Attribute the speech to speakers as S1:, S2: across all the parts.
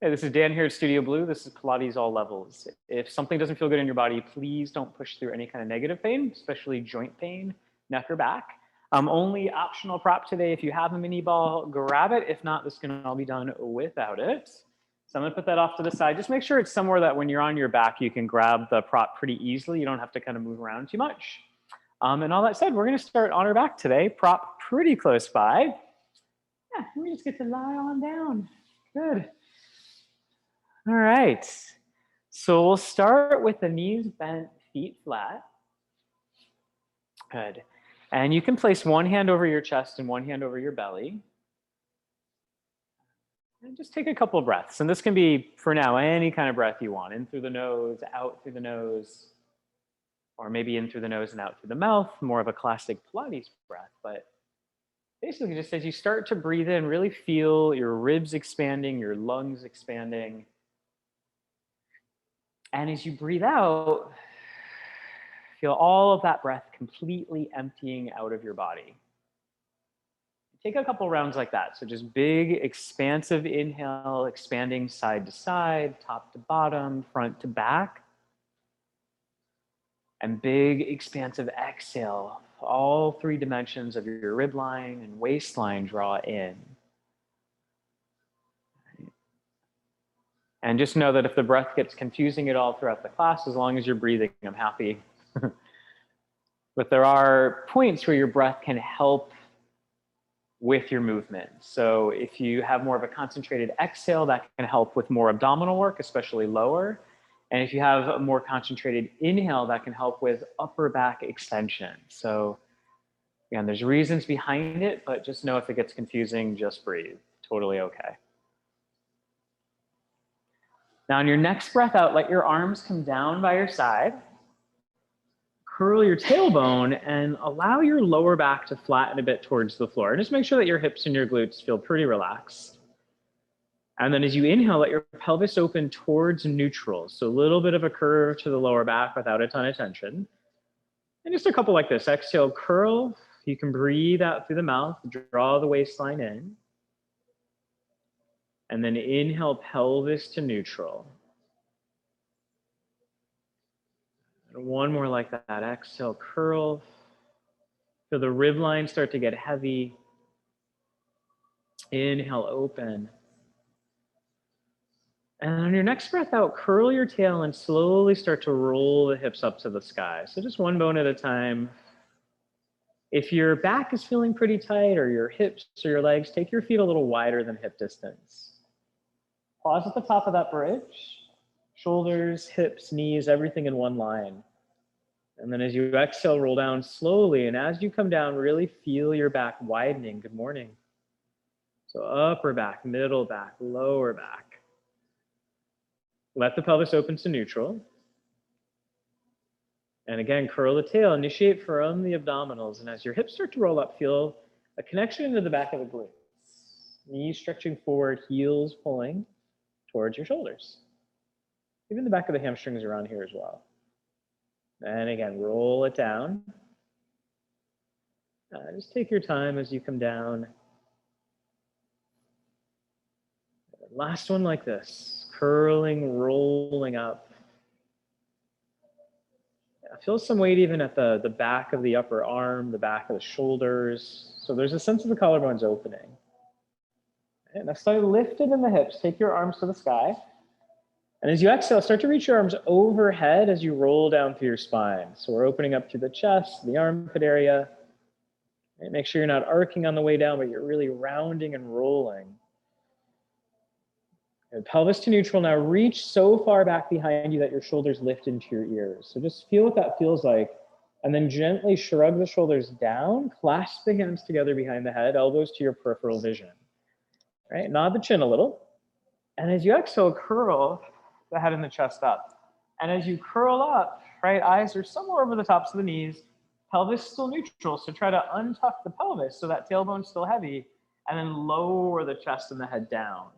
S1: Hey, this is Dan here at Studio Blue. This is Pilates All Levels. If something doesn't feel good in your body, please don't push through any kind of negative pain, especially joint pain, neck or back. Only optional prop today. If you have a mini ball, grab it. If not, this can all be done without it. So I'm gonna put that off to the side. Just make sure it's somewhere that when you're on your back, you can grab the prop pretty easily. You don't have to kind of move around too much. And all that said, we're gonna start on our back today. Prop pretty close by. Yeah, we just get to lie on down. Good. All right, so we'll start with the knees bent, feet flat. Good. And you can place one hand over your chest and one hand over your belly. And just take a couple of breaths. And this can be, for now, any kind of breath you want. In through the nose, out through the nose, or maybe in through the nose and out through the mouth, more of a classic Pilates breath. But basically, just as you start to breathe in, really feel your ribs expanding, your lungs expanding. And as you breathe out, feel all of that breath completely emptying out of your body. Take a couple rounds like that. So just big, expansive inhale, expanding side to side, top to bottom, front to back. And big, expansive exhale. All three dimensions of your rib line and waistline draw in. And just know that if the breath gets confusing at all throughout the class, as long as you're breathing, I'm happy. But there are points where your breath can help with your movement. So if you have more of a concentrated exhale, that can help with more abdominal work, especially lower. And if you have a more concentrated inhale, that can help with upper back extension. So again, there's reasons behind it, but just know if it gets confusing, just breathe. Totally okay. Now on your next breath out, let your arms come down by your side. Curl your tailbone and allow your lower back to flatten a bit towards the floor. And just make sure that your hips and your glutes feel pretty relaxed. And then as you inhale, let your pelvis open towards neutral. So a little bit of a curve to the lower back without a ton of tension. And just a couple like this. Exhale, curl. You can breathe out through the mouth, draw the waistline in. And then inhale, pelvis to neutral. And one more like that. Exhale, curl. Feel the rib line start to get heavy. Inhale, open. And on your next breath out, curl your tail and slowly start to roll the hips up to the sky. So just one bone at a time. If your back is feeling pretty tight or your hips or your legs, take your feet a little wider than hip distance. Pause at the top of that bridge. Shoulders, hips, knees, everything in one line. And then as you exhale, roll down slowly. And as you come down, really feel your back widening. Good morning. So upper back, middle back, lower back. Let the pelvis open to neutral. And again, curl the tail, initiate from the abdominals. And as your hips start to roll up, feel a connection into the back of the glutes. Knees stretching forward, heels pulling towards your shoulders. Even the back of the hamstrings around here as well. And again, roll it down. Just take your time as you come down. Last one like this, curling, rolling up. Feel some weight even at the back of the upper arm, the back of the shoulders. So there's a sense of the collarbones opening. And now start lifted in the hips. Take your arms to the sky. And as you exhale, start to reach your arms overhead as you roll down through your spine. So we're opening up through the chest, the armpit area. And make sure you're not arcing on the way down, but you're really rounding and rolling. And pelvis to neutral. Now reach so far back behind you that your shoulders lift into your ears. So just feel what that feels like. And then gently shrug the shoulders down, clasp the hands together behind the head, elbows to your peripheral vision. Right? Nod the chin a little. And as you exhale, curl the head and the chest up. And as you curl up, right, eyes are somewhere over the tops of the knees, pelvis still neutral. So try to untuck the pelvis so that tailbone's still heavy, and then lower the chest and the head down.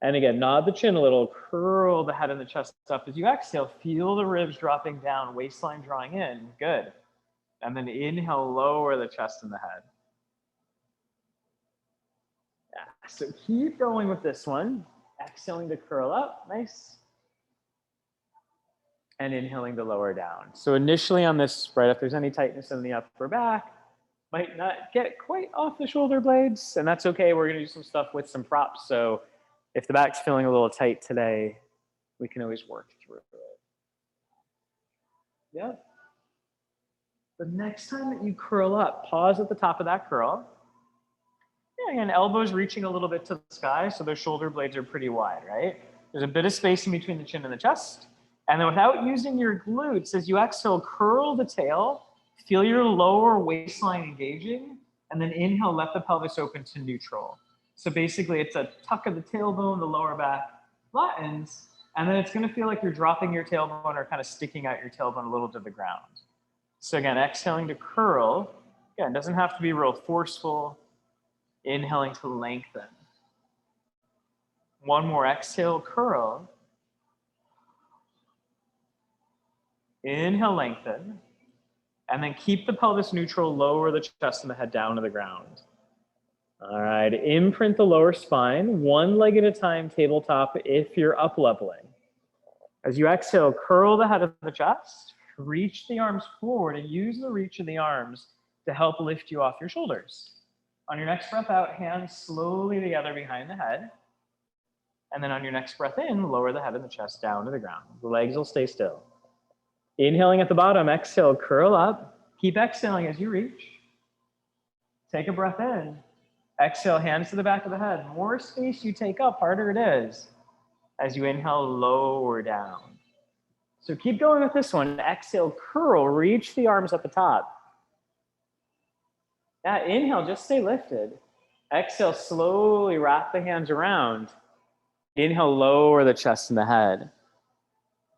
S1: And again, nod the chin a little, curl the head and the chest up. As you exhale, feel the ribs dropping down, waistline drawing in. Good. And then inhale, lower the chest and the head. Yeah, so keep going with this one. exhaling to curl up, nice. And inhaling to lower down. So initially on this, right, if there's any tightness in the upper back, might not get quite off the shoulder blades, and that's okay. We're gonna do some stuff with some props. So if the back's feeling a little tight today, we can always work through it. Yeah. The next time that you curl up, pause at the top of that curl. Yeah, and elbows reaching a little bit to the sky, so their shoulder blades are pretty wide, right? There's a bit of space in between the chin and the chest. And then without using your glutes, as you exhale, curl the tail, feel your lower waistline engaging, and then inhale, let the pelvis open to neutral. So basically it's a tuck of the tailbone, the lower back flattens, and then it's gonna feel like you're dropping your tailbone or kind of sticking out your tailbone a little to the ground. So again, exhaling to curl. Again, it doesn't have to be real forceful. Inhaling to lengthen. One more, exhale, curl. Inhale, lengthen. And then keep the pelvis neutral, lower the chest and the head down to the ground. All right, imprint the lower spine, one leg at a time, tabletop if you're up leveling. As you exhale, curl the head of the chest, reach the arms forward and use the reach of the arms to help lift you off your shoulders. On your next breath out, hands slowly together behind the head. And then on your next breath in, lower the head and the chest down to the ground. The legs will stay still. Inhaling at the bottom, exhale, curl up. Keep exhaling as you reach. Take a breath in. Exhale, hands to the back of the head. More space you take up, harder it is. As you inhale, lower down. So keep going with this one. Exhale, curl, reach the arms at the top. Yeah, inhale, just stay lifted. Exhale, slowly wrap the hands around. Inhale, lower the chest and the head.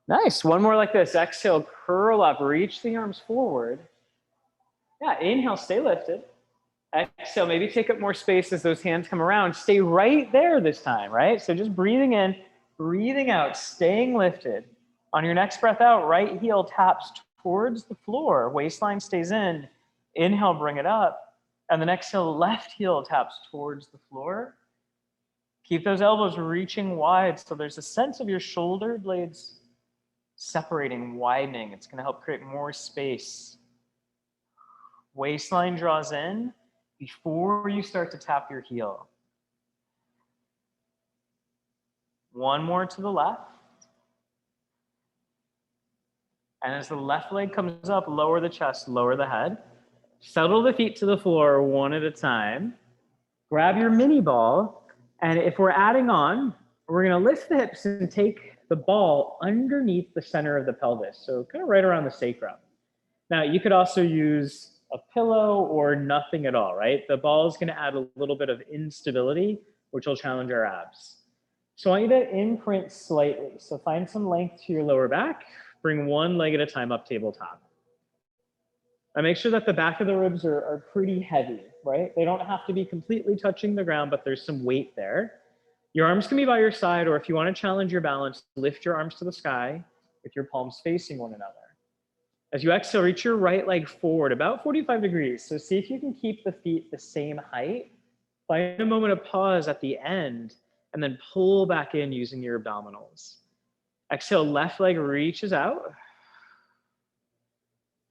S1: Nice, one more like this. Exhale, curl up, reach the arms forward. Yeah, inhale, stay lifted. Exhale, maybe take up more space as those hands come around. Stay right there this time, right? So just breathing in, breathing out, staying lifted. On your next breath out, right heel taps towards the floor. Waistline stays in. Inhale, bring it up. And then exhale, left heel taps towards the floor. Keep those elbows reaching wide so there's a sense of your shoulder blades separating, widening. It's going to help create more space. Waistline draws in before you start to tap your heel. One more to the left. And as the left leg comes up, lower the chest, lower the head. Settle the feet to the floor one at a time. Grab your mini ball. And if we're adding on, we're going to lift the hips and take the ball underneath the center of the pelvis. So kind of right around the sacrum. Now, you could also use a pillow or nothing at all, right? The ball is going to add a little bit of instability, which will challenge our abs. So I want you to imprint slightly. So find some length to your lower back. Bring one leg at a time up tabletop. And make sure that the back of the ribs are pretty heavy, right? They don't have to be completely touching the ground, but there's some weight there. Your arms can be by your side, or if you want to challenge your balance, lift your arms to the sky with your palms facing one another. As you exhale, reach your right leg forward about 45 degrees. So see if you can keep the feet the same height. Find a moment of pause at the end, and then pull back in using your abdominals. Exhale, left leg reaches out.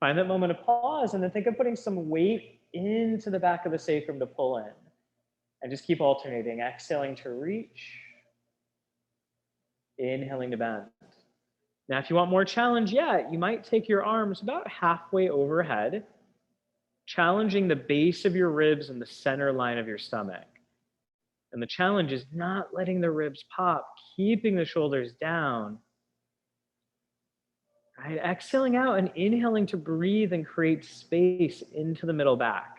S1: Find that moment of pause and then think of putting some weight into the back of the sacrum to pull in. And just keep alternating, exhaling to reach, inhaling to bend. Now, if you want more challenge yet, you might take your arms about halfway overhead, challenging the base of your ribs and the center line of your stomach. And the challenge is not letting the ribs pop, keeping the shoulders down. Right, exhaling out and inhaling to breathe and create space into the middle back.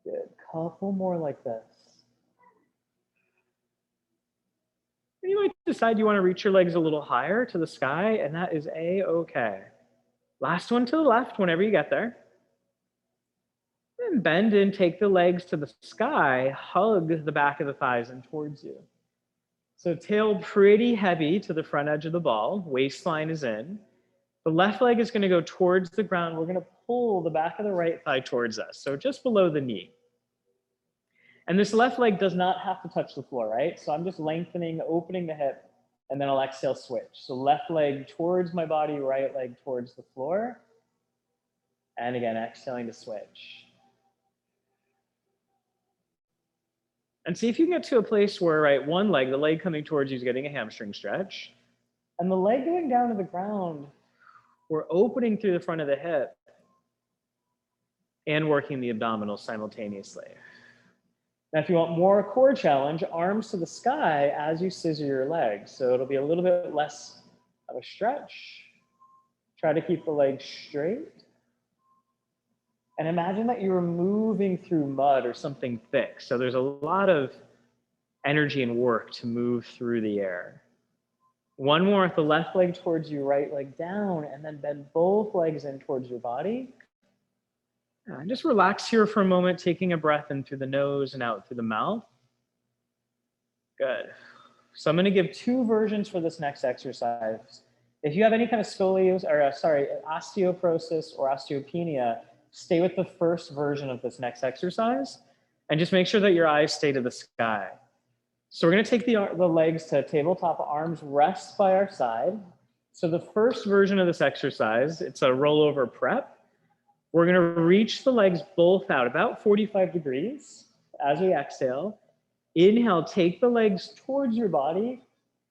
S1: Good, couple more like this. And you might decide you want to reach your legs a little higher to the sky, and that is a-okay. Last one to the left whenever you get there. And bend in, take the legs to the sky, hug the back of the thighs in towards you. So tail pretty heavy to the front edge of the ball, waistline is in. The left leg is going to go towards the ground. We're going to pull the back of the right thigh towards us, so just below the knee. And this left leg does not have to touch the floor, right? So I'm just lengthening, opening the hip, and then I'll exhale, switch. So left leg towards my body, right leg towards the floor. And again, exhaling to switch. And see if you can get to a place where, right, one leg, the leg coming towards you is getting a hamstring stretch. And the leg going down to the ground, we're opening through the front of the hip and working the abdominals simultaneously. Now, if you want more core challenge, arms to the sky as you scissor your legs. So it'll be a little bit less of a stretch. Try to keep the legs straight. And imagine that you were moving through mud or something thick. So there's a lot of energy and work to move through the air. One more with the left leg towards you, right leg down, and then bend both legs in towards your body. And just relax here for a moment, taking a breath in through the nose and out through the mouth. Good. So I'm going to give two versions for this next exercise. If you have any kind of scoliosis, or osteoporosis or osteopenia, stay with the first version of this next exercise and just make sure that your eyes stay to the sky. So we're going to take the legs to tabletop, arms rest by our side. So the first version of this exercise, it's a rollover prep. We're going to reach the legs both out about 45 degrees as we exhale. Inhale, take the legs towards your body,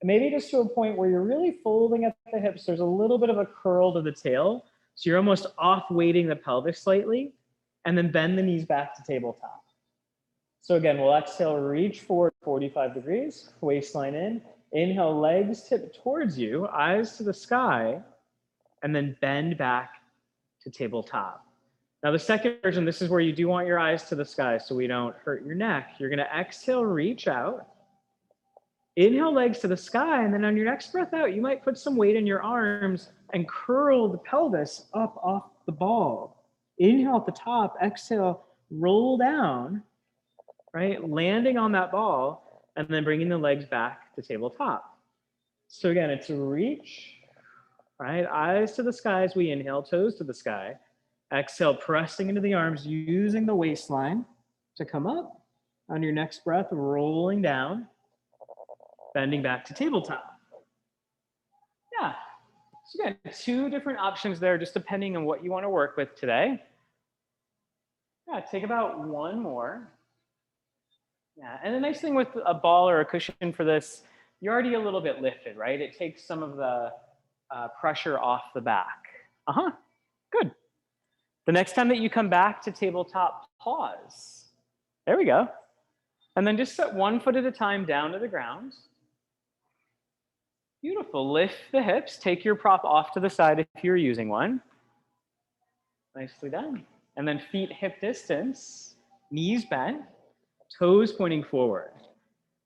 S1: maybe just to a point where you're really folding at the hips. There's a little bit of a curl to the tail. So you're almost off weighting the pelvis slightly, and then bend the knees back to tabletop. So again, we'll exhale, reach forward 45 degrees, waistline in. Inhale, legs tip towards you, eyes to the sky, and then bend back to tabletop. Now the second version, this is where you do want your eyes to the sky so we don't hurt your neck. You're gonna exhale, reach out. Inhale, legs to the sky, and then on your next breath out, you might put some weight in your arms and curl the pelvis up off the ball. Inhale at the top, exhale, roll down, right? Landing on that ball, and then bringing the legs back to tabletop. So again, it's a reach, right? Eyes to the sky as we inhale, toes to the sky. Exhale, pressing into the arms, using the waistline to come up. On your next breath, rolling down, bending back to tabletop. Yeah. So again, two different options there, just depending on what you want to work with today. Yeah, take about one more. Yeah, and the nice thing with a ball or a cushion for this, you're already a little bit lifted, right? It takes some of the pressure off the back. Good. The next time that you come back to tabletop, pause. There we go. And then just set one foot at a time down to the ground. Beautiful. Lift the hips. Take your prop off to the side if you're using one. Nicely done. And then feet hip distance, knees bent, toes pointing forward.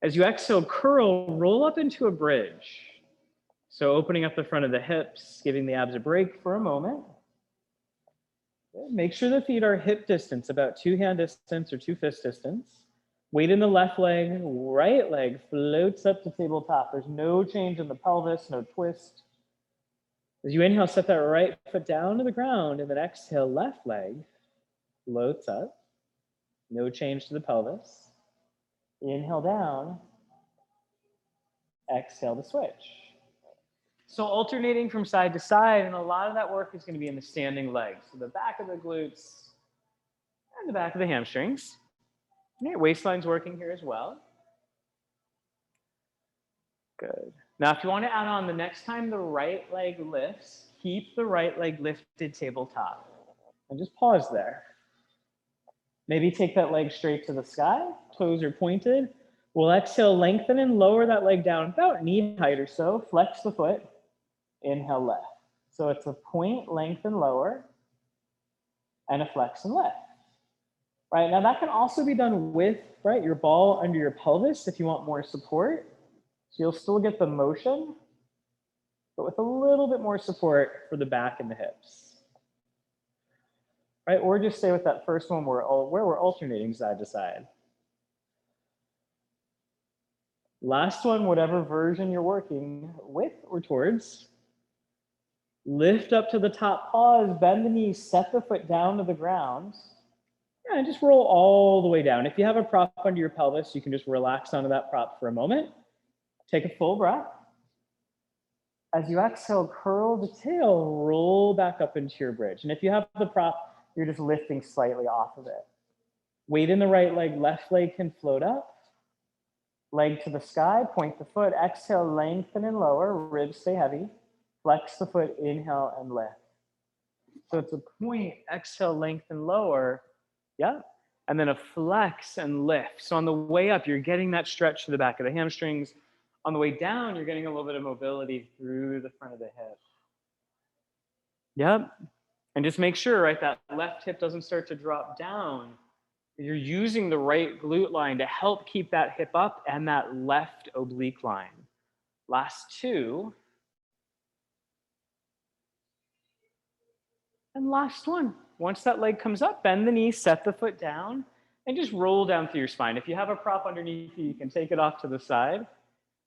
S1: As you exhale, curl, roll up into a bridge. So opening up the front of the hips, giving the abs a break for a moment. Make sure the feet are hip distance, about 2 hand distance or 2 fist distance. Weight in the left leg, right leg floats up to tabletop. There's no change in the pelvis, no twist. As you inhale, set that right foot down to the ground, and then exhale, left leg floats up. No change to the pelvis. Inhale down, exhale to switch. So alternating from side to side, and a lot of that work is going to be in the standing legs. So the back of the glutes and the back of the hamstrings. Okay, waistline's working here as well. Good. Now, if you want to add on the next time the right leg lifts, keep the right leg lifted tabletop. And just pause there. Maybe take that leg straight to the sky, toes are pointed. We'll exhale, lengthen and lower that leg down about knee height or so. Flex the foot. Inhale, lift. So it's a point, lengthen, lower, and a flex and lift. Right, now that can also be done with, right, your ball under your pelvis if you want more support. So you'll still get the motion, but with a little bit more support for the back and the hips. Right, or just stay with that first one where we're alternating side to side. Last one, whatever version you're working with or towards. Lift up to the top, pause, bend the knees, set the foot down to the ground. Yeah, and just roll all the way down. If you have a prop under your pelvis, you can just relax onto that prop for a moment. Take a full breath. As you exhale, curl the tail, roll back up into your bridge. And if you have the prop, you're just lifting slightly off of it. Weight in the right leg, left leg can float up. Leg to the sky, point the foot, exhale, lengthen and lower, ribs stay heavy. Flex the foot, inhale and lift. So it's a point, exhale, lengthen, lower. Yeah. And then a flex and lift. So on the way up, you're getting that stretch to the back of the hamstrings. On the way down, you're getting a little bit of mobility through the front of the hip. Yep. And just make sure, right, that left hip doesn't start to drop down. You're using the right glute line to help keep that hip up and that left oblique line. Last two. And last one. Once that leg comes up, bend the knee, set the foot down, and just roll down through your spine. If you have a prop underneath you, you can take it off to the side.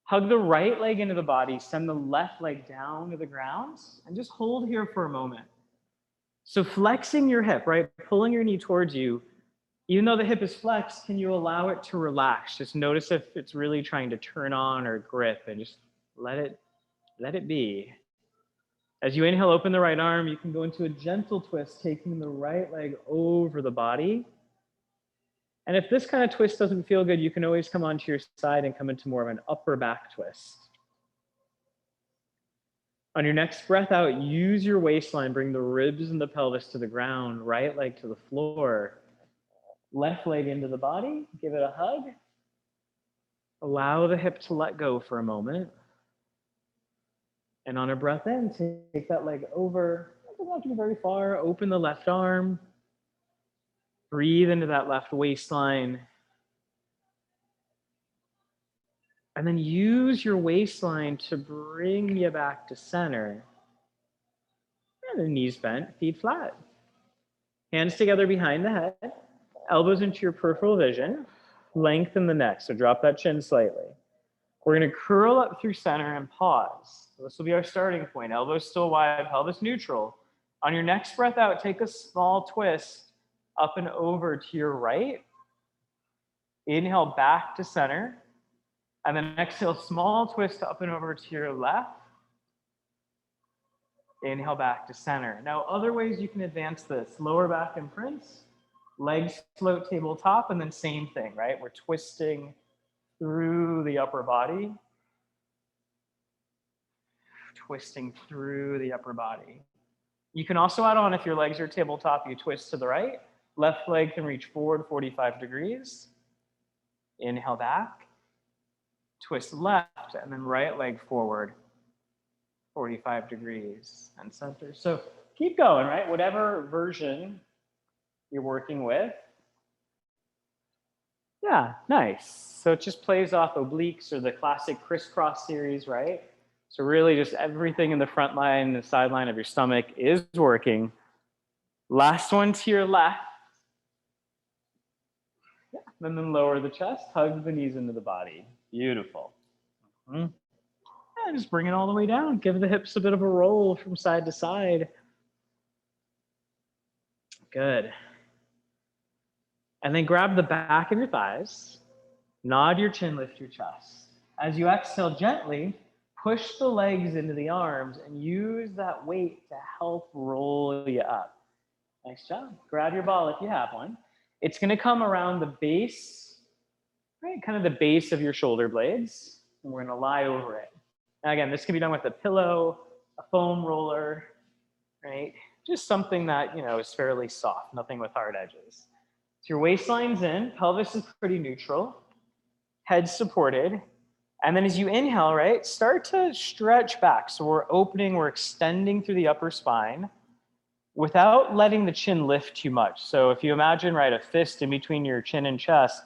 S1: Hug the right leg into the body, send the left leg down to the ground, and just hold here for a moment. So flexing your hip, right? Pulling your knee towards you, even though the hip is flexed, can you allow it to relax? Just notice if it's really trying to turn on or grip, and just let it be. As you inhale, open the right arm, you can go into a gentle twist, taking the right leg over the body. And if this kind of twist doesn't feel good, you can always come onto your side and come into more of an upper back twist. On your next breath out, use your waistline, bring the ribs and the pelvis to the ground, right leg to the floor, left leg into the body, give it a hug. Allow the hip to let go for a moment. And on a breath in, take that leg over. It doesn't have to be very far. Open the left arm. Breathe into that left waistline. And then use your waistline to bring you back to center. And the knees bent, feet flat. Hands together behind the head. Elbows into your peripheral vision. Lengthen the neck, so drop that chin slightly. We're going to curl up through center and pause. So this will be our starting point. Elbows still wide, pelvis neutral. On your next breath out, take a small twist up and over to your right. Inhale back to center. And then exhale, small twist up and over to your left. Inhale back to center. Now, other ways you can advance this. Lower back imprints, legs float tabletop, and then same thing, right? We're twisting through the upper body. Twisting through the upper body. You can also add on, if your legs are tabletop, you twist to the right. Left leg can reach forward 45 degrees. Inhale back. Twist left, and then right leg forward 45 degrees and center. So keep going, right? Whatever version you're working with. Yeah, nice. So it just plays off obliques or the classic crisscross series, right? So really just everything in the front line and the sideline of your stomach is working. Last one to your left. Yeah, and then lower the chest, hug the knees into the body. Beautiful. And just bring it all the way down. Give the hips a bit of a roll from side to side. Good. And then grab the back of your thighs. Nod your chin, lift your chest. As you exhale gently, push the legs into the arms and use that weight to help roll you up. Nice job. Grab your ball if you have one. It's going to come around the base, right? Kind of the base of your shoulder blades. And we're going to lie over it. Now again, this can be done with a pillow, a foam roller, right? Just something that, is fairly soft, nothing with hard edges. So your waistline's in, pelvis is pretty neutral, head supported. And then as you inhale, right, start to stretch back. So we're opening, we're extending through the upper spine without letting the chin lift too much. So if you imagine, right, a fist in between your chin and chest,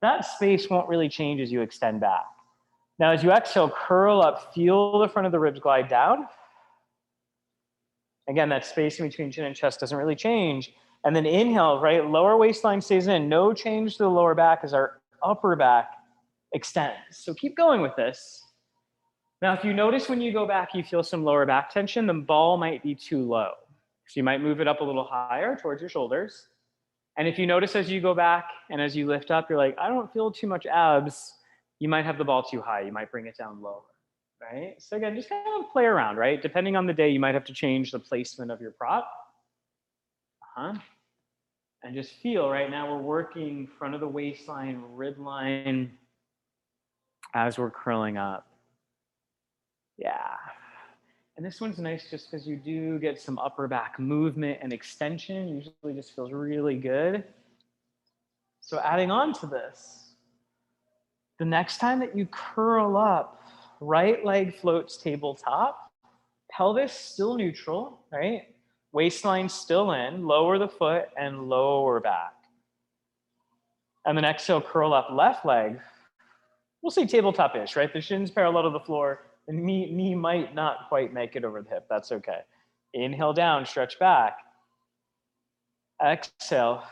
S1: that space won't really change as you extend back. Now, as you exhale, curl up, feel the front of the ribs glide down. Again, that space in between chin and chest doesn't really change. And then inhale, right, lower waistline stays in. No change to the lower back as our upper back extends. So keep going with this. Now, if you notice when you go back, you feel some lower back tension, the ball might be too low. So you might move it up a little higher towards your shoulders. And if you notice as you go back and as you lift up, you're like, I don't feel too much abs, you might have the ball too high. You might bring it down lower, right? So again, just kind of play around, right? Depending on the day, you might have to change the placement of your prop. And just feel, right now we're working front of the waistline, rib line, as we're curling up. Yeah. And this one's nice just because you do get some upper back movement and extension. Usually just feels really good. So adding on to this, the next time that you curl up, right leg floats tabletop, pelvis still neutral, right? Waistline still in, lower the foot and lower back. And then exhale, curl up left leg. We'll say tabletop-ish, right? The shins parallel to the floor. The knee might not quite make it over the hip. That's okay. Inhale down, stretch back. Exhale,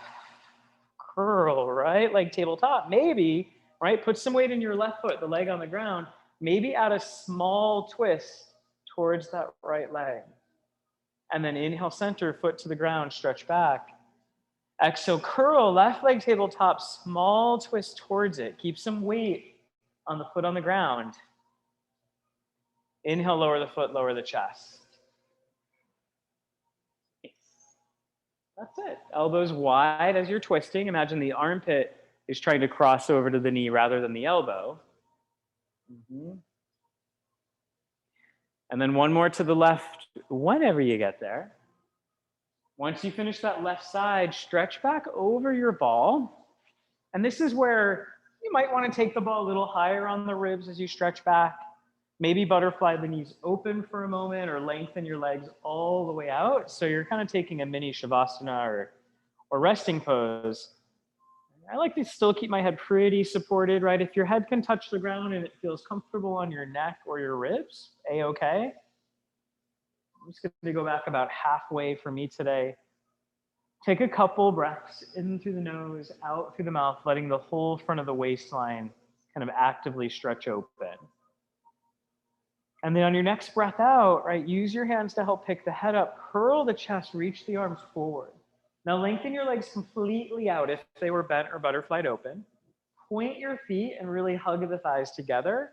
S1: curl, right? Like tabletop. Maybe, right? Put some weight in your left foot, the leg on the ground. Maybe add a small twist towards that right leg. And then inhale, center, foot to the ground, stretch back. Exhale, curl, left leg tabletop, small twist towards it. Keep some weight on the foot on the ground. Inhale, lower the foot, lower the chest. That's it. Elbows wide as you're twisting. Imagine the armpit is trying to cross over to the knee rather than the elbow. And then one more to the left whenever you get there. Once you finish that left side, stretch back over your ball. And this is where you might want to take the ball a little higher on the ribs as you stretch back. Maybe butterfly the knees open for a moment or lengthen your legs all the way out. So you're kind of taking a mini Shavasana or resting pose. I like to still keep my head pretty supported, right? If your head can touch the ground and it feels comfortable on your neck or your ribs, A-okay. I'm just going to go back about halfway for me today. Take a couple breaths in through the nose, out through the mouth, letting the whole front of the waistline kind of actively stretch open. And then on your next breath out, right, use your hands to help pick the head up, curl the chest, reach the arms forward. Now lengthen your legs completely out if they were bent or butterflied open. Point your feet and really hug the thighs together,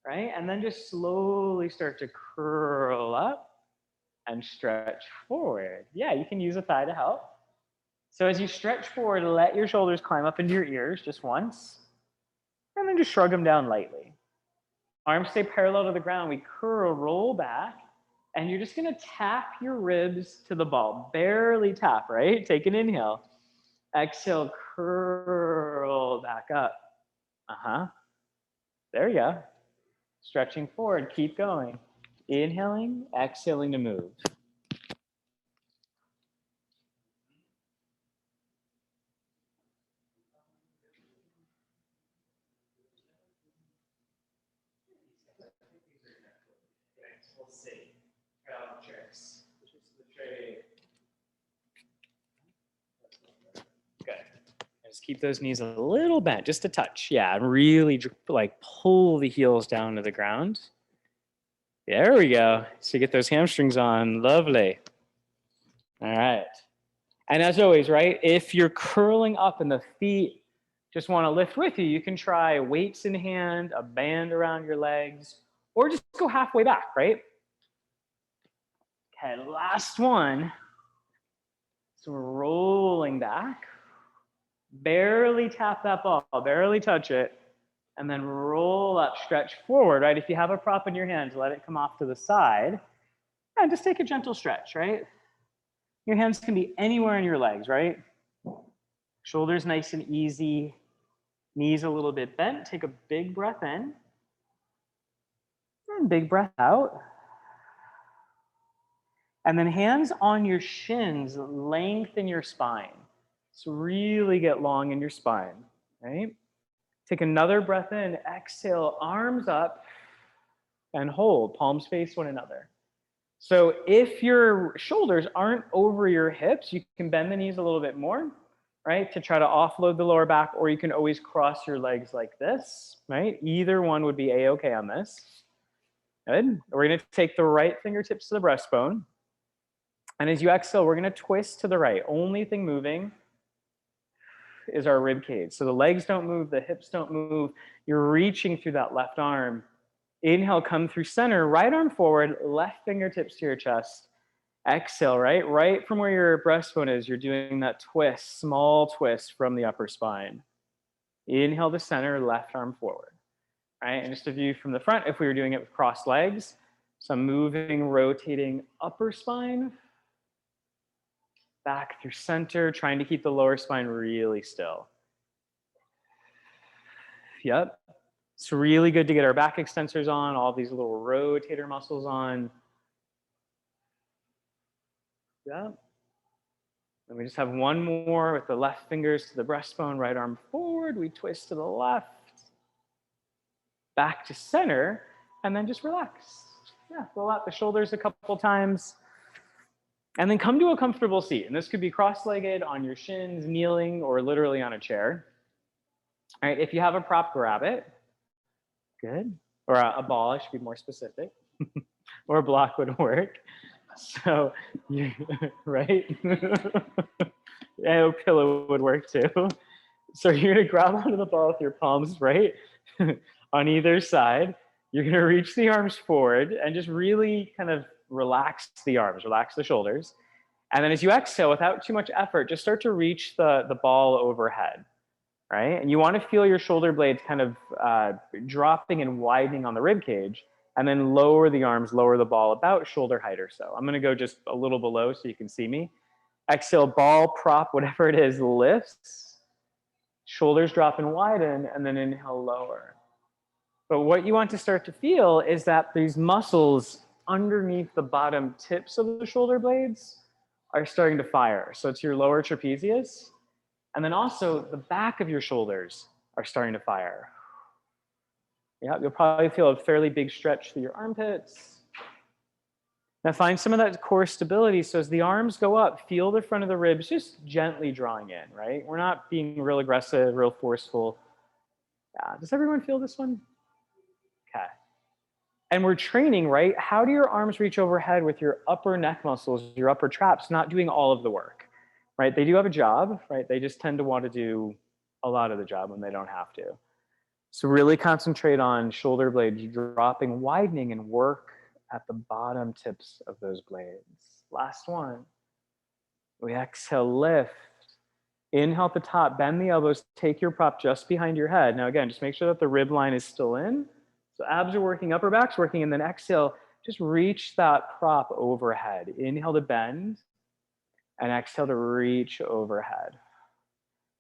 S1: right? And then just slowly start to curl up and stretch forward. Yeah, you can use a thigh to help. So as you stretch forward, let your shoulders climb up into your ears just once, and then just shrug them down lightly. Arms stay parallel to the ground. We curl, roll back, and you're just gonna tap your ribs to the ball. Barely tap, right? Take an inhale. Exhale, curl back up. There you go. Stretching forward, keep going. Inhaling, exhaling to move. We'll see. Tricks. Good. Just keep those knees a little bent, just a touch. Yeah, and really like pull the heels down to the ground. There we go. So you get those hamstrings on. Lovely. All right. And as always, right, if you're curling up and the feet just want to lift with you, you can try weights in hand, a band around your legs, or just go halfway back, right? Okay, last one. So we're rolling back. Barely tap that ball, barely touch it, and then roll up, stretch forward, right? If you have a prop in your hands, let it come off to the side, and just take a gentle stretch, right? Your hands can be anywhere in your legs, right? Shoulders nice and easy, knees a little bit bent. Take a big breath in, and big breath out. And then hands on your shins, lengthen your spine. So really get long in your spine, right? Take another breath in, exhale, arms up, and hold, palms face one another. So if your shoulders aren't over your hips, you can bend the knees a little bit more, right? To try to offload the lower back, or you can always cross your legs like this, right? Either one would be A-okay on this. Good. We're gonna take the right fingertips to the breastbone. And as you exhale, we're gonna twist to the right. Only thing moving is our rib cage. So the legs don't move, the hips don't move. You're reaching through that left arm. Inhale, come through center, right arm forward, left fingertips to your chest. Exhale, right from where your breastbone is, you're doing that twist, small twist from the upper spine. Inhale to center, left arm forward. Right, and just a view from the front if we were doing it with crossed legs. So I'm moving, rotating upper spine, back through center, trying to keep the lower spine really still. Yep. It's really good to get our back extensors on, all these little rotator muscles on. Yep. And we just have one more with the left fingers to the breastbone, right arm forward. We twist to the left, back to center, and then just relax. Yeah, roll out the shoulders a couple times. And then come to a comfortable seat. And this could be cross-legged, on your shins, kneeling, or literally on a chair. All right, if you have a prop, grab it. Good. Or a ball, I should be more specific. Or a block would work. So, right? Yeah, a pillow would work too. So you're gonna grab onto the ball with your palms right on either side. You're gonna reach the arms forward and just really kind of relax the arms, relax the shoulders. And then as you exhale, without too much effort, just start to reach the ball overhead, right? And you want to feel your shoulder blades kind of dropping and widening on the rib cage, and then lower the arms, lower the ball about shoulder height or so. I'm going to go just a little below so you can see me. Exhale, ball, prop, whatever it is, lifts. Shoulders drop and widen, and then inhale, lower. But what you want to start to feel is that these muscles underneath the bottom tips of the shoulder blades are starting to fire. So it's your lower trapezius. And then also the back of your shoulders are starting to fire. Yeah, you'll probably feel a fairly big stretch through your armpits. Now find some of that core stability. So as the arms go up, feel the front of the ribs just gently drawing in, right? We're not being real aggressive, real forceful. Yeah, does everyone feel this one? Okay. And we're training, right? How do your arms reach overhead with your upper neck muscles, your upper traps, not doing all of the work, right? They do have a job, right? They just tend to want to do a lot of the job when they don't have to. So really concentrate on shoulder blades dropping, widening, and work at the bottom tips of those blades. Last one. We exhale, lift. Inhale at the top, bend the elbows, take your prop just behind your head. Now again, just make sure that the rib line is still in. So abs are working, upper back's working, and then exhale, just reach that prop overhead. Inhale to bend, and exhale to reach overhead.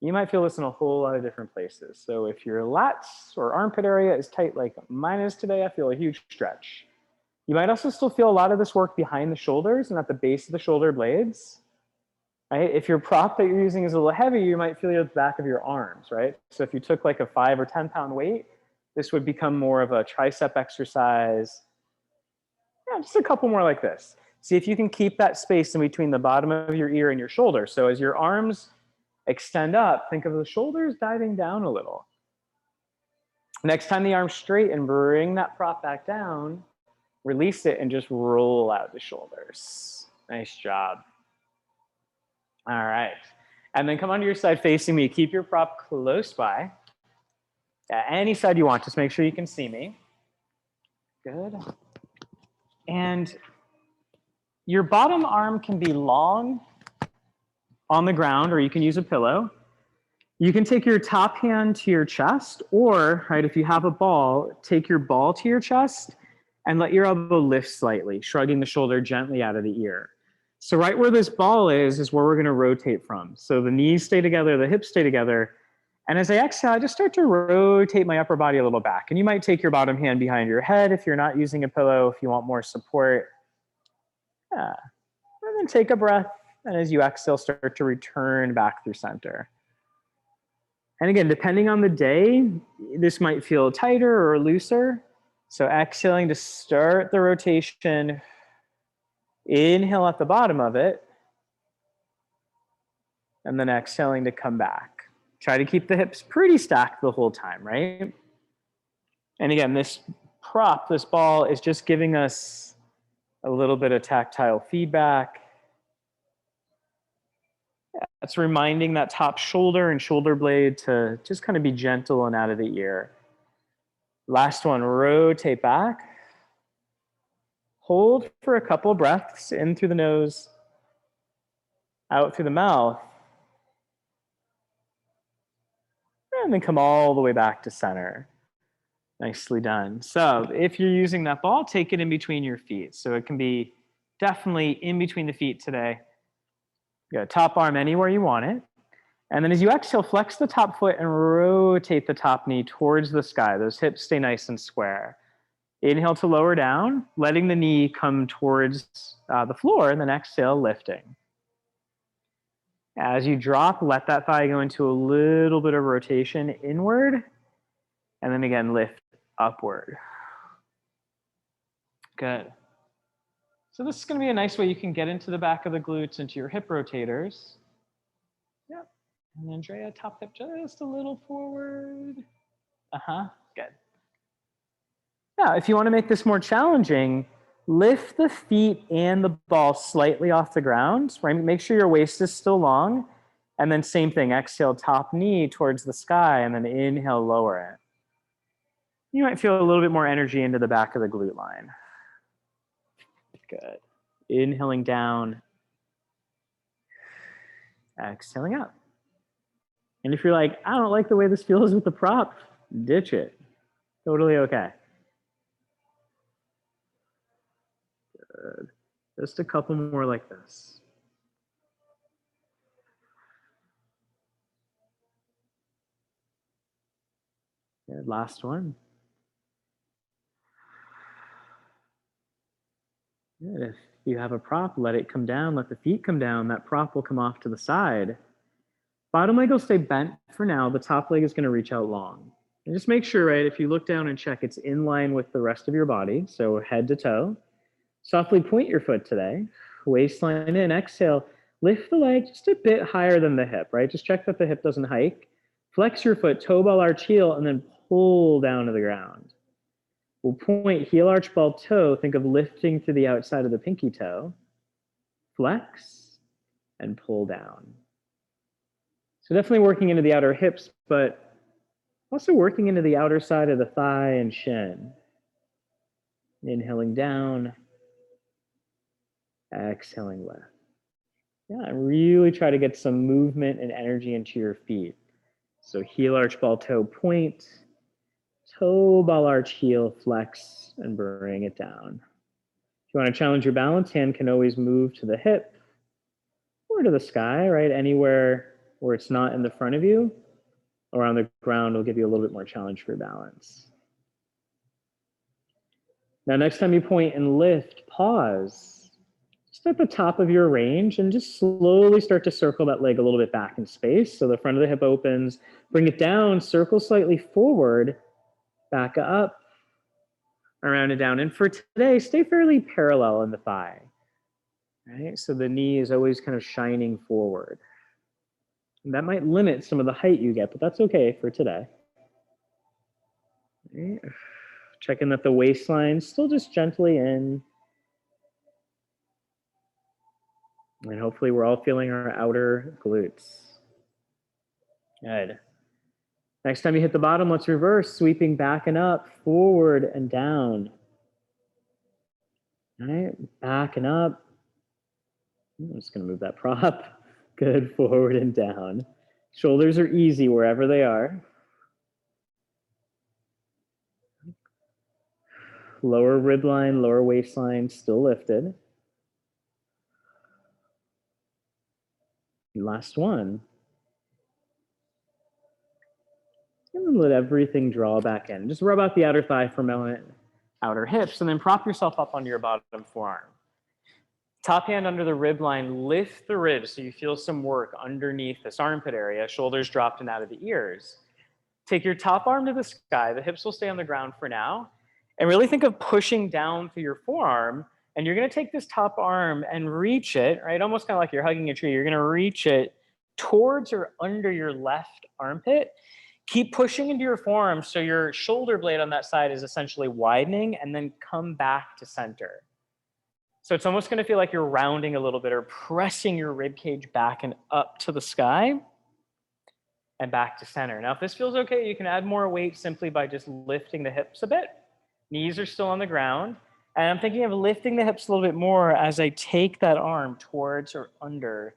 S1: You might feel this in a whole lot of different places. So if your lats or armpit area is tight like mine is today, I feel a huge stretch. You might also still feel a lot of this work behind the shoulders and at the base of the shoulder blades. Right? If your prop that you're using is a little heavy, you might feel it at the back of your arms, right? So if you took like a 5 or 10 pound weight, this would become more of a tricep exercise. Yeah, just a couple more like this. See if you can keep that space in between the bottom of your ear and your shoulder. So as your arms extend up, think of the shoulders diving down a little. Next time the arms straight and bring that prop back down, release it and just roll out the shoulders. Nice job. All right. And then come onto your side facing me. Keep your prop close by. Any side you want, just make sure you can see me. Good. And your bottom arm can be long on the ground, or you can use a pillow. You can take your top hand to your chest, or, right, if you have a ball, take your ball to your chest and let your elbow lift slightly, shrugging the shoulder gently out of the ear. So right where this ball is where we're going to rotate from. So the knees stay together, the hips stay together. And as I exhale, I just start to rotate my upper body a little back. And you might take your bottom hand behind your head if you're not using a pillow, if you want more support. Yeah. And then take a breath. And as you exhale, start to return back through center. And again, depending on the day, this might feel tighter or looser. So exhaling to start the rotation. Inhale at the bottom of it. And then exhaling to come back. Try to keep the hips pretty stacked the whole time, right? And again, this prop, this ball is just giving us a little bit of tactile feedback. That's reminding that top shoulder and shoulder blade to just kind of be gentle and out of the ear. Last one, rotate back. Hold for a couple breaths in through the nose, out through the mouth. And then come all the way back to center. Nicely done. So if you're using that ball, take it in between your feet. So it can be definitely in between the feet today. You got top arm anywhere you want it. And then as you exhale, flex the top foot and rotate the top knee towards the sky. Those hips stay nice and square. Inhale to lower down, letting the knee come towards the floor, and then exhale, lifting. As you drop, let that thigh go into a little bit of rotation inward, and then again, lift upward. Good. So this is going to be a nice way you can get into the back of the glutes, into your hip rotators. Yep. And Andrea, top hip just a little forward. Good. Now, if you want to make this more challenging, lift the feet and the ball slightly off the ground, right? Make sure your waist is still long. And then same thing, exhale, top knee towards the sky, and then inhale, lower it. You might feel a little bit more energy into the back of the glute line. Good. Inhaling down. Exhaling up. And if you're like, I don't like the way this feels with the prop, ditch it. Totally okay. Good. Just a couple more like this. Good. Last one. Good. If you have a prop, let it come down, let the feet come down. That prop will come off to the side. Bottom leg will stay bent for now. The top leg is going to reach out long. And just make sure, right, if you look down and check, it's in line with the rest of your body. So head to toe. Softly point your foot today. Waistline in, exhale. Lift the leg just a bit higher than the hip, right? Just check that the hip doesn't hike. Flex your foot, toe ball arch heel, and then pull down to the ground. We'll point heel arch ball toe. Think of lifting to the outside of the pinky toe. Flex and pull down. So definitely working into the outer hips, but also working into the outer side of the thigh and shin. Inhaling down. Exhaling lift. Yeah, really try to get some movement and energy into your feet. So heel arch ball toe point, toe ball arch heel flex and bring it down. If you want to challenge your balance, hand can always move to the hip or to the sky, right? Anywhere where it's not in the front of you or on the ground will give you a little bit more challenge for your balance. Now, next time you point and lift, pause. Just at the top of your range and just slowly start to circle that leg a little bit back in space. So the front of the hip opens, bring it down, circle slightly forward, back up, around and down. And for today, stay fairly parallel in the thigh, right? So the knee is always kind of shining forward. And that might limit some of the height you get, but that's okay for today. Right. Checking that the waistline still just gently in. And hopefully we're all feeling our outer glutes. Good. Next time you hit the bottom, let's reverse, sweeping back and up, forward and down. All right, back and up. I'm just gonna move that prop. Good, forward and down. Shoulders are easy wherever they are. Lower rib line, lower waistline, still lifted. Last one. And then let everything draw back in. Just rub out the outer thigh for a moment, outer hips, and then prop yourself up onto your bottom forearm. Top hand under the rib line, lift the ribs so you feel some work underneath this armpit area, shoulders dropped and out of the ears. Take your top arm to the sky, the hips will stay on the ground for now, and really think of pushing down through your forearm, and you're gonna take this top arm and reach it, right? Almost kind of like you're hugging a tree. You're gonna reach it towards or under your left armpit. Keep pushing into your forearm so your shoulder blade on that side is essentially widening, and then come back to center. So it's almost gonna feel like you're rounding a little bit or pressing your rib cage back and up to the sky and back to center. Now, if this feels okay, you can add more weight simply by just lifting the hips a bit. Knees are still on the ground. And I'm thinking of lifting the hips a little bit more as I take that arm towards or under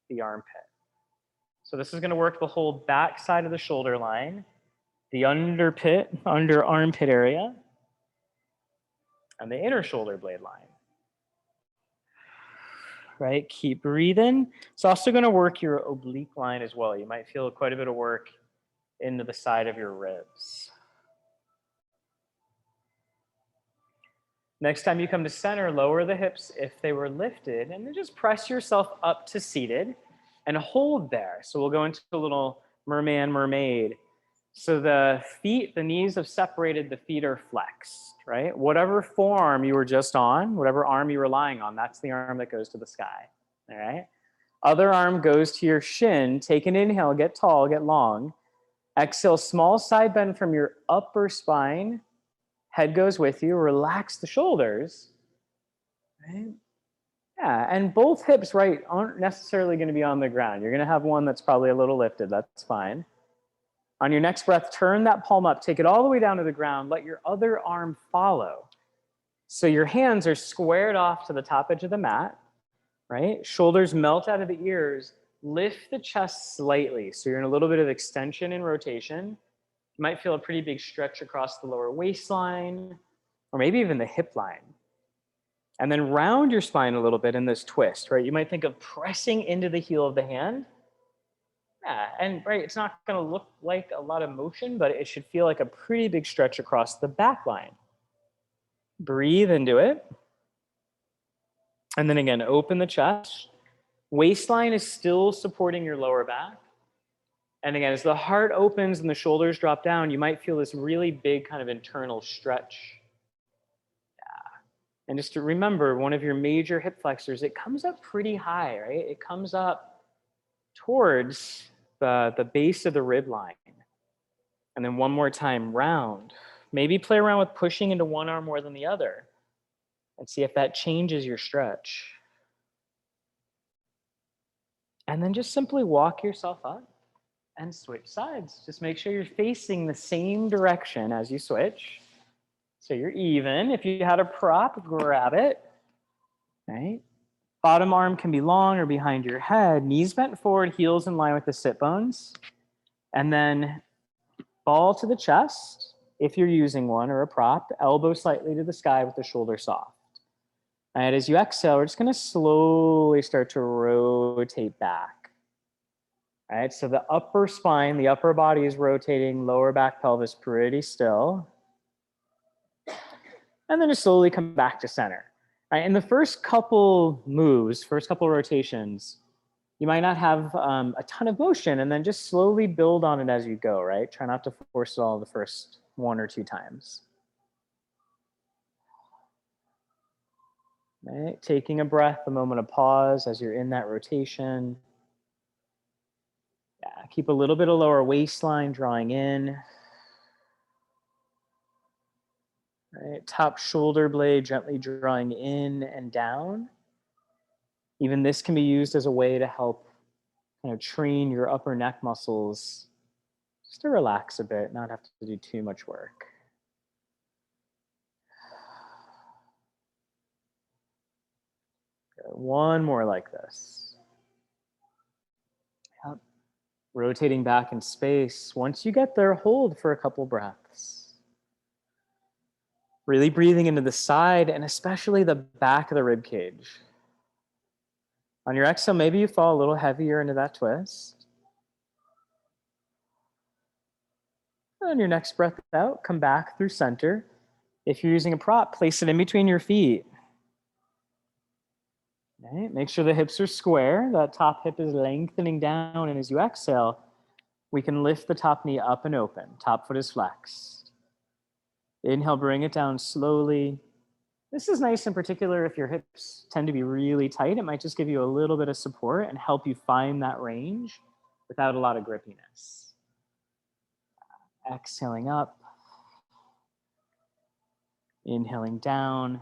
S1: the armpit. So this is gonna work the whole back side of the shoulder line, the under armpit area, and the inner shoulder blade line. Right, keep breathing. It's also gonna work your oblique line as well. You might feel quite a bit of work into the side of your ribs. Next time you come to center, lower the hips if they were lifted, and then just press yourself up to seated and hold there. So we'll go into a little merman, mermaid. So the feet, the knees have separated, the feet are flexed, right? Whatever forearm you were just on, whatever arm you were lying on, that's the arm that goes to the sky, all right? Other arm goes to your shin. Take an inhale, get tall, get long. Exhale, small side bend from your upper spine. Head goes with you. Relax the shoulders. Right? Yeah, and both hips, right, aren't necessarily going to be on the ground. You're going to have one that's probably a little lifted. That's fine. On your next breath, turn that palm up. Take it all the way down to the ground. Let your other arm follow. So your hands are squared off to the top edge of the mat, right? Shoulders melt out of the ears. Lift the chest slightly. So you're in a little bit of extension and rotation. You might feel a pretty big stretch across the lower waistline, or maybe even the hip line. And then round your spine a little bit in this twist, right? You might think of pressing into the heel of the hand. Yeah, and right, it's not gonna look like a lot of motion, but it should feel like a pretty big stretch across the back line. Breathe into it. And then again, open the chest. Waistline is still supporting your lower back. And again, as the heart opens and the shoulders drop down, you might feel this really big kind of internal stretch. Yeah. And just to remember, one of your major hip flexors, it comes up pretty high, right? It comes up towards the base of the rib line. And then one more time, round. Maybe play around with pushing into one arm more than the other and see if that changes your stretch. And then just simply walk yourself up and switch sides. Just make sure you're facing the same direction as you switch. So you're even. If you had a prop, grab it, right? Bottom arm can be long or behind your head. Knees bent forward, heels in line with the sit bones. And then ball to the chest, if you're using one or a prop, elbow slightly to the sky with the shoulder soft. All right, as you exhale, we're just gonna slowly start to rotate back. All right, so the upper spine, the upper body is rotating, lower back pelvis pretty still. And then just slowly come back to center. All right, in the first couple moves, first couple rotations, you might not have a ton of motion, and then just slowly build on it as you go, right? Try not to force it all the first 1 or 2 times. Right? Taking a breath, a moment of pause as you're in that rotation. Yeah, keep a little bit of lower waistline drawing in. Right? Top shoulder blade gently drawing in and down. Even this can be used as a way to help kind of train your upper neck muscles just to relax a bit, not have to do too much work. Good. One more like this. Yep. Rotating back in space. Once you get there, hold for a couple breaths. Really breathing into the side and especially the back of the rib cage. On your exhale, maybe you fall a little heavier into that twist. On your next breath out, come back through center. If you're using a prop, place it in between your feet. Right? Make sure the hips are square. That top hip is lengthening down. And as you exhale, we can lift the top knee up and open. Top foot is flexed. Inhale, bring it down slowly. This is nice in particular if your hips tend to be really tight. It might just give you a little bit of support and help you find that range without a lot of grippiness. Exhaling up. Inhaling down.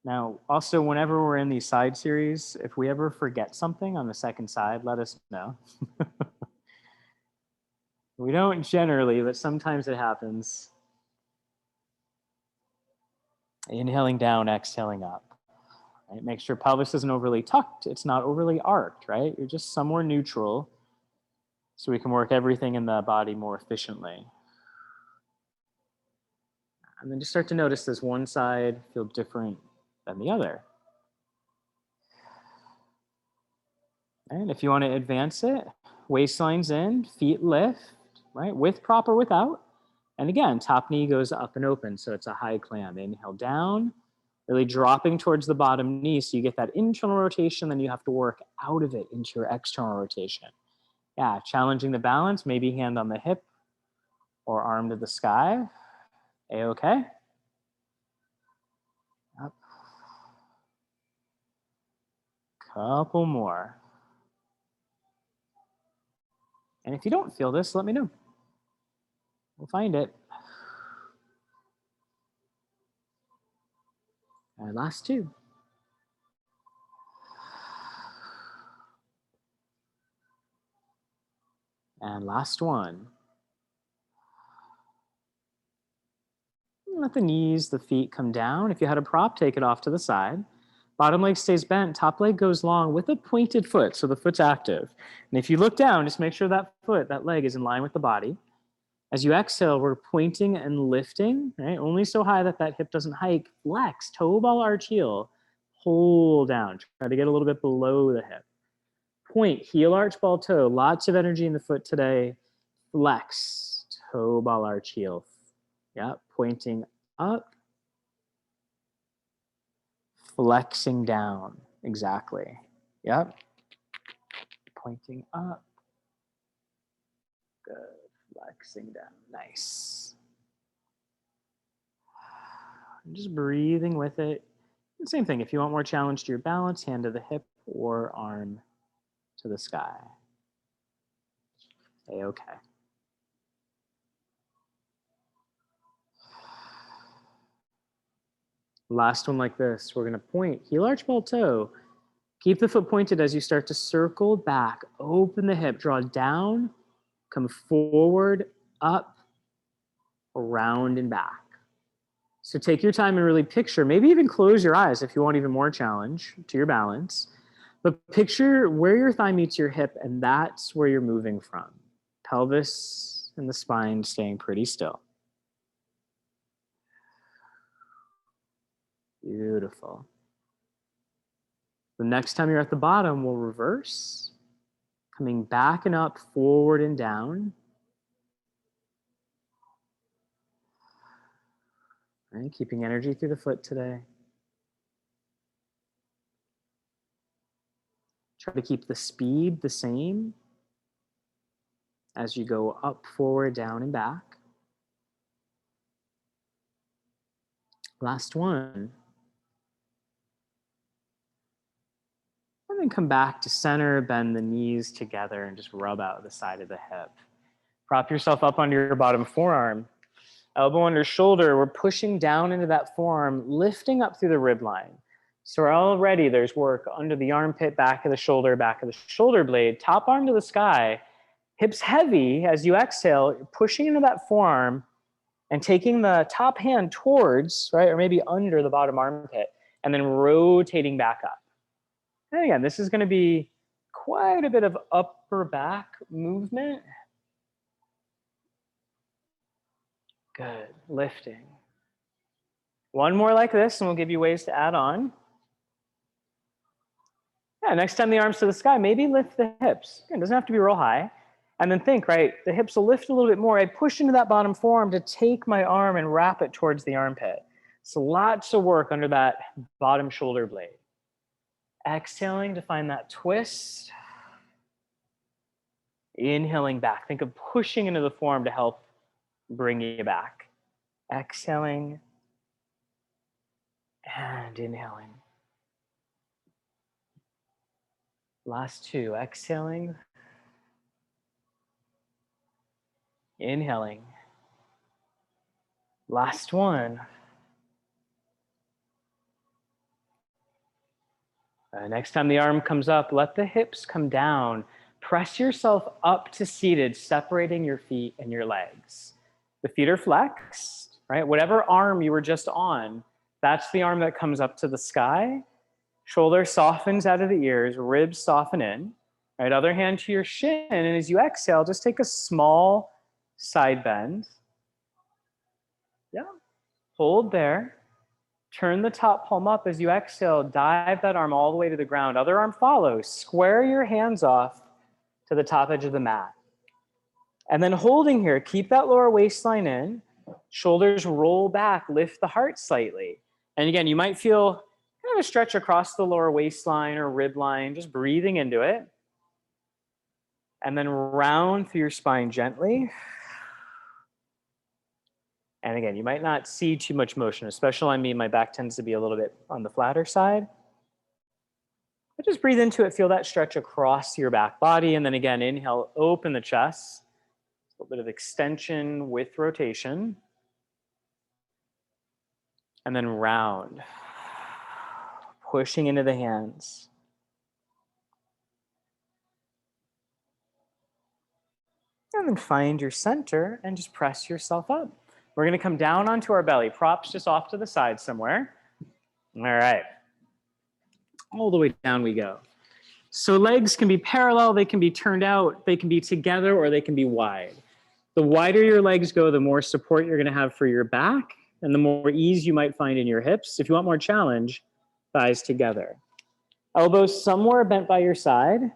S1: Now, also, whenever we're in these side series, if we ever forget something on the second side, let us know. We don't generally, but sometimes it happens. Inhaling down, exhaling up. Right? Make sure pelvis isn't overly tucked. It's not overly arched, right? You're just somewhere neutral so we can work everything in the body more efficiently. And then just start to notice this one side feel different than the other. And if you want to advance it, waistlines in, feet lift, right? With prop or without. And again, top knee goes up and open. So it's a high clam. Inhale down, really dropping towards the bottom knee. So you get that internal rotation, then you have to work out of it into your external rotation. Yeah, challenging the balance, maybe hand on the hip or arm to the sky. A-okay. Up. Couple more. And if you don't feel this, let me know. We'll find it. And last two. And last one. Let the knees, the feet come down. If you had a prop, take it off to the side. Bottom leg stays bent, top leg goes long with a pointed foot, so the foot's active. And if you look down, just make sure that foot, that leg is in line with the body. As you exhale, we're pointing and lifting, right? Only so high that that hip doesn't hike. Flex, toe ball, arch heel. Hold down. Try to get a little bit below the hip. Point, heel, arch, ball, toe. Lots of energy in the foot today. Flex, toe ball, arch, heel. Yeah, pointing up. Flexing down. Exactly. Yep. Pointing up. Good. Flexing down. Nice. Just breathing with it. And same thing. If you want more challenge to your balance, hand to the hip or arm to the sky. A-okay. Last one like this. We're going to point. Heel, arch, ball, toe. Keep the foot pointed as you start to circle back. Open the hip. Draw down. Come forward, up, around, and back. So take your time and really picture, maybe even close your eyes if you want even more challenge to your balance. But picture where your thigh meets your hip, and that's where you're moving from. Pelvis and the spine staying pretty still. Beautiful. The next time you're at the bottom, we'll reverse. Coming back and up, forward and down. Right, keeping energy through the foot today. Try to keep the speed the same as you go up, forward, down, and back. Last one. And then come back to center, bend the knees together, and just rub out the side of the hip. Prop yourself up onto your bottom forearm. Elbow under shoulder, we're pushing down into that forearm, lifting up through the rib line. So already there's work under the armpit, back of the shoulder blade, top arm to the sky, hips heavy. As you exhale, you're pushing into that forearm and taking the top hand towards, right, or maybe under the bottom armpit, and then rotating back up. And again, this is going to be quite a bit of upper back movement. Good, lifting. One more like this, and we'll give you ways to add on. Yeah, next time the arms to the sky, maybe lift the hips. Again, it doesn't have to be real high. And then think, right, the hips will lift a little bit more. I push into that bottom forearm to take my arm and wrap it towards the armpit. So lots of work under that bottom shoulder blade. Exhaling to find that twist. Inhaling back. Think of pushing into the forearm to help bring you back. Exhaling and inhaling. Last two. Exhaling. Inhaling. Last one. Next time the arm comes up, let the hips come down. Press yourself up to seated, separating your feet and your legs. The feet are flexed, right? Whatever arm you were just on, that's the arm that comes up to the sky. Shoulder softens out of the ears, ribs soften in. Right, other hand to your shin, and as you exhale, just take a small side bend. Yeah, hold there. Turn the top palm up as you exhale, dive that arm all the way to the ground. Other arm follows. Square your hands off to the top edge of the mat. And then holding here, keep that lower waistline in. Shoulders roll back, lift the heart slightly. And again, you might feel kind of a stretch across the lower waistline or rib line, just breathing into it. And then round through your spine gently. And again, you might not see too much motion, especially on me. My back tends to be a little bit on the flatter side. But just breathe into it, feel that stretch across your back body. And then again, inhale, open the chest. A little bit of extension with rotation. And then round. Pushing into the hands. And then find your center and just press yourself up. We're going to come down onto our belly. Props just off to the side somewhere. All right. All the way down we go. So legs can be parallel, they can be turned out, they can be together, or they can be wide. The wider your legs go, the more support you're going to have for your back and the more ease you might find in your hips. If you want more challenge, thighs together. Elbows somewhere bent by your side.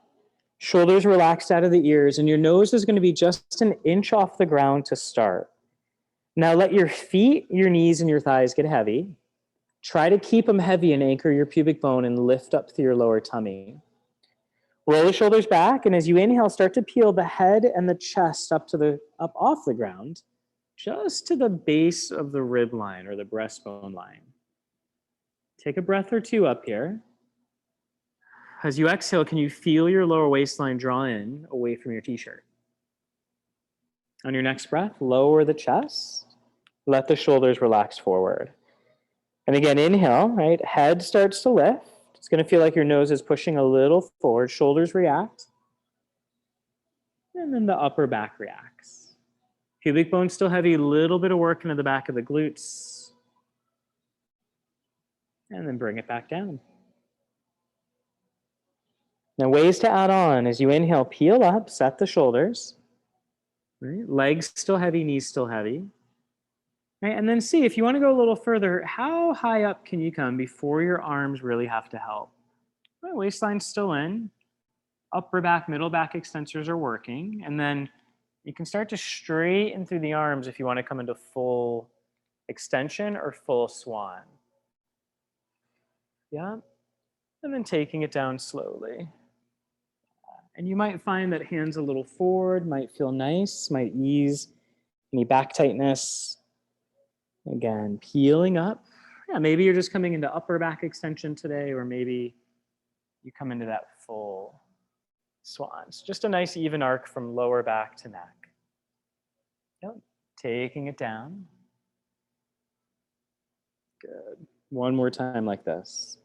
S1: Shoulders relaxed out of the ears, and your nose is going to be just an inch off the ground to start. Now let your feet, your knees, and your thighs get heavy. Try to keep them heavy and anchor your pubic bone and lift up through your lower tummy. Roll the shoulders back, and as you inhale, start to peel the head and the chest up off the ground, just to the base of the rib line or the breastbone line. Take a breath or two up here. As you exhale, can you feel your lower waistline draw in away from your t-shirt? On your next breath, lower the chest. Let the shoulders relax forward. And again, inhale, right? Head starts to lift. It's going to feel like your nose is pushing a little forward. Shoulders react. And then the upper back reacts. Pubic bone still heavy, a little bit of work into the back of the glutes. And then bring it back down. Now, ways to add on as you inhale, peel up, set the shoulders. Right? Legs still heavy, knees still heavy. Right? And then see, if you want to go a little further, how high up can you come before your arms really have to help? Right? Waistline's still in. Upper back, middle back extensors are working. And then you can start to straighten through the arms if you want to come into full extension or full swan. Yeah. And then taking it down slowly. And you might find that hands a little forward might feel nice, might ease any back tightness. Again, peeling up. Yeah, maybe you're just coming into upper back extension today, or maybe you come into that full swans. Just a nice even arc from lower back to neck. Yep. Taking it down. Good. One more time like this.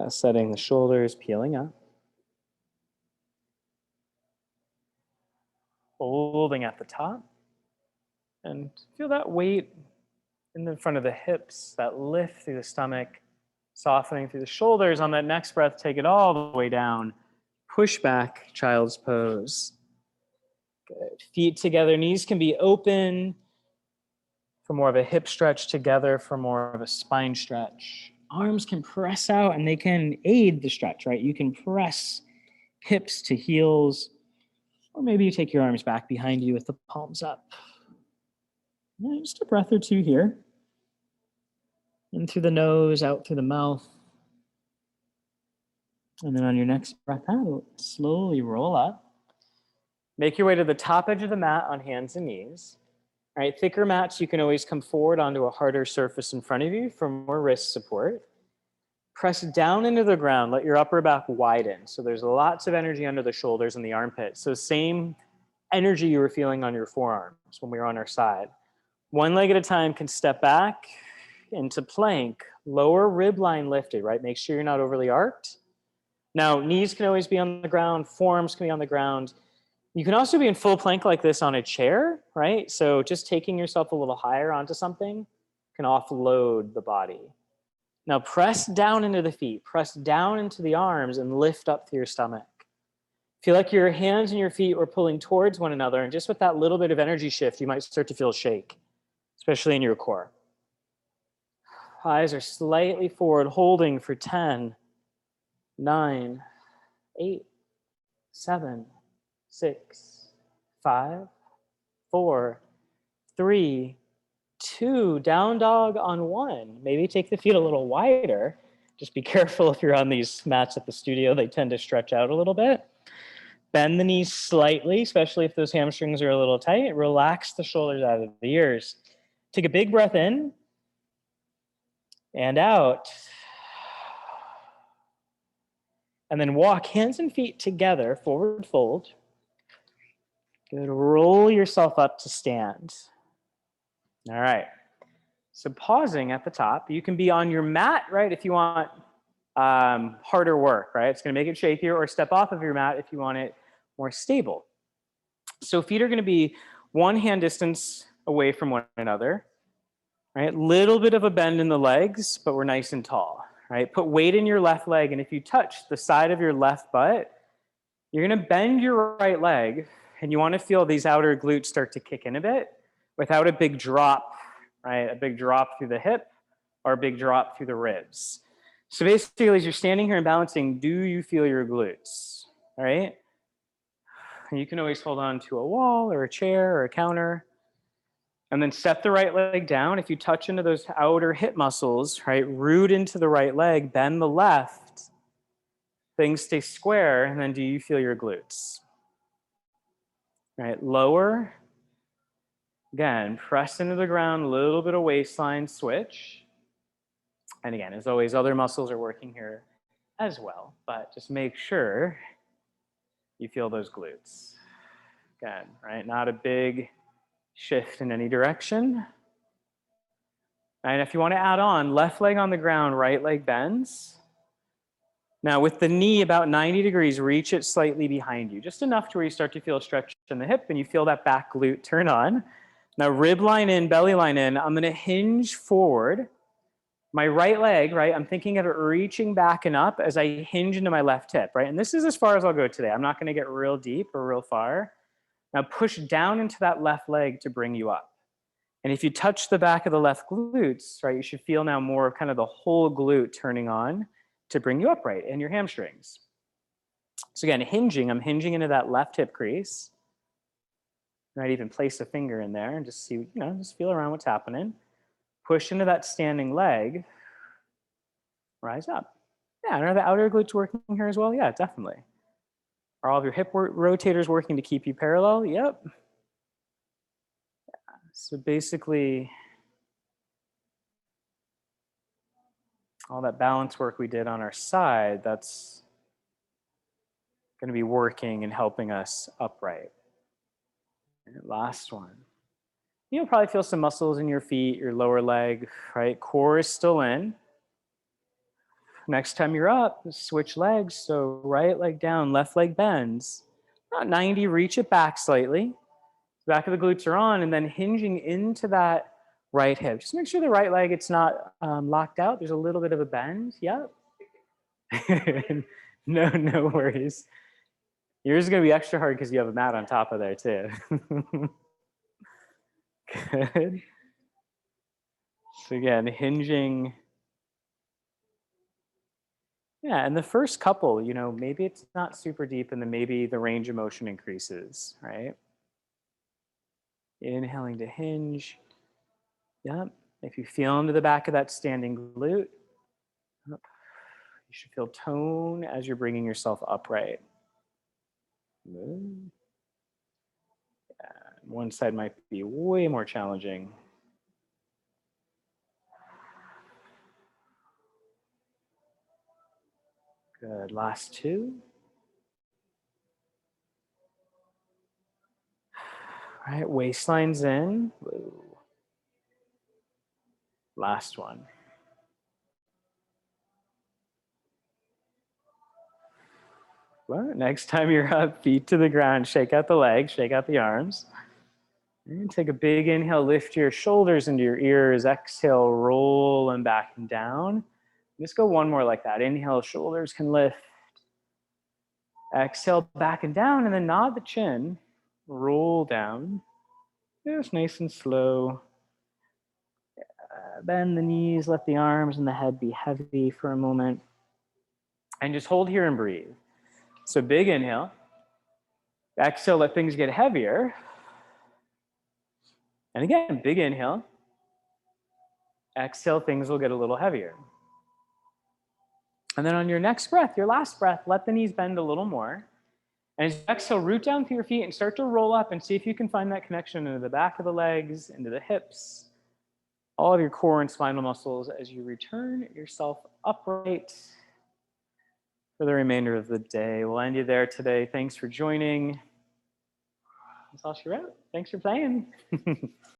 S1: Setting the shoulders, peeling up. Holding at the top. And feel that weight in the front of the hips, that lift through the stomach, softening through the shoulders. On that next breath, take it all the way down. Push back, child's pose. Good. Feet together, knees can be open for more of a hip stretch, together for more of a spine stretch. Arms can press out and they can aid the stretch, right? You can press hips to heels, or maybe you take your arms back behind you with the palms up. Just a breath or two here. In through the nose, out through the mouth. And then on your next breath out, slowly roll up. Make your way to the top edge of the mat on hands and knees. All right, thicker mats, you can always come forward onto a harder surface in front of you for more wrist support. Press down into the ground, let your upper back widen. So there's lots of energy under the shoulders and the armpits. So same energy you were feeling on your forearms when we were on our side. One leg at a time, can step back into plank, Lower rib line lifted, right? Make sure you're not overly arced. Now, knees can always be on the ground, forearms can be on the ground. You can also be in full plank like this on a chair, right? So just taking yourself a little higher onto something can offload the body. Now press down into the feet, press down into the arms and lift up through your stomach. Feel like your hands and your feet are pulling towards one another, and just with that little bit of energy shift, you might start to feel a shake, especially in your core. Eyes are slightly forward, holding for 10, 9, 8, 7, 6, 5, 4, 3, 2, down dog on 1. Maybe take the feet a little wider. Just be careful if you're on these mats at the studio, they tend to stretch out a little bit. Bend the knees slightly, especially if those hamstrings are a little tight. Relax the shoulders out of the ears. Take a big breath in and out. And then walk hands and feet together, forward fold. Good. Roll yourself up to stand. All right. So pausing at the top, you can be on your mat, right, if you want harder work, right? It's going to make it shakier, or step off of your mat if you want it more stable. So feet are going to be one hand distance away from one another, right? Little bit of a bend in the legs, but we're nice and tall, right? Put weight in your left leg, and if you touch the side of your left butt, you're going to bend your right leg, and you want to feel these outer glutes start to kick in a bit without a big drop, right? A big drop through the hip or a big drop through the ribs. So basically, as you're standing here and balancing, do you feel your glutes, all right? You can always hold on to a wall or a chair or a counter. And then set the right leg down. If you touch into those outer hip muscles, right, root into the right leg, bend the left, things stay square, and then do you feel your glutes? Right, lower. Again, press into the ground, a little bit of waistline switch. And again, as always, other muscles are working here as well, but just make sure you feel those glutes. Again, right, not a big shift in any direction. And if you want to add on, left leg on the ground, right leg bends. Now with the knee about 90 degrees, reach it slightly behind you, just enough to where you start to feel a stretch in the hip and you feel that back glute turn on. Now rib line in, belly line in. I'm going to hinge forward. My right leg, right, I'm thinking of it reaching back and up as I hinge into my left hip, right? And this is as far as I'll go today. I'm not going to get real deep or real far. Now push down into that left leg to bring you up. And if you touch the back of the left glutes, right, you should feel now more of kind of the whole glute turning on to bring you upright and your hamstrings. So again, hinging, I'm hinging into that left hip crease. You might even place a finger in there and just see, just feel around what's happening. Push into that standing leg, rise up. Yeah, and are the outer glutes working here as well? Yeah, definitely. Are all of your hip rotators working to keep you parallel? Yep. So basically, all that balance work we did on our side, that's going to be working and helping us upright. And last one. You'll probably feel some muscles in your feet, your lower leg, right? Core is still in. Next time you're up, switch legs. So right leg down, left leg bends. About 90, reach it back slightly. Back of the glutes are on, and then hinging into that right hip. Just make sure the right leg, it's not locked out. There's a little bit of a bend. Yep. No worries. Yours is going to be extra hard because you have a mat on top of there too. Good. So again, hinging. Yeah, and the first couple, maybe it's not super deep, and then maybe the range of motion increases, right? Inhaling to hinge. Yep. If you feel into the back of that standing glute, you should feel tone as you're bringing yourself upright. Yeah, one side might be way more challenging. Good. Last two. All right, waistline's in. Last one. Well, next time you're up, feet to the ground, shake out the legs, shake out the arms. And take a big inhale, lift your shoulders into your ears. Exhale, roll them back and down. Just go one more like that. Inhale, shoulders can lift. Exhale, back and down, and then nod the chin. Roll down. Just nice and slow. Bend the knees, let the arms and the head be heavy for a moment. And just hold here and breathe. So big inhale. Exhale, let things get heavier. And again, big inhale. Exhale, things will get a little heavier. And then on your next breath, your last breath, let the knees bend a little more. And as you exhale, root down through your feet and start to roll up and see if you can find that connection into the back of the legs, into the hips, all of your core and spinal muscles as you return yourself upright for the remainder of the day. We'll end you there today. Thanks for joining. That's all she wrote. Thanks for playing.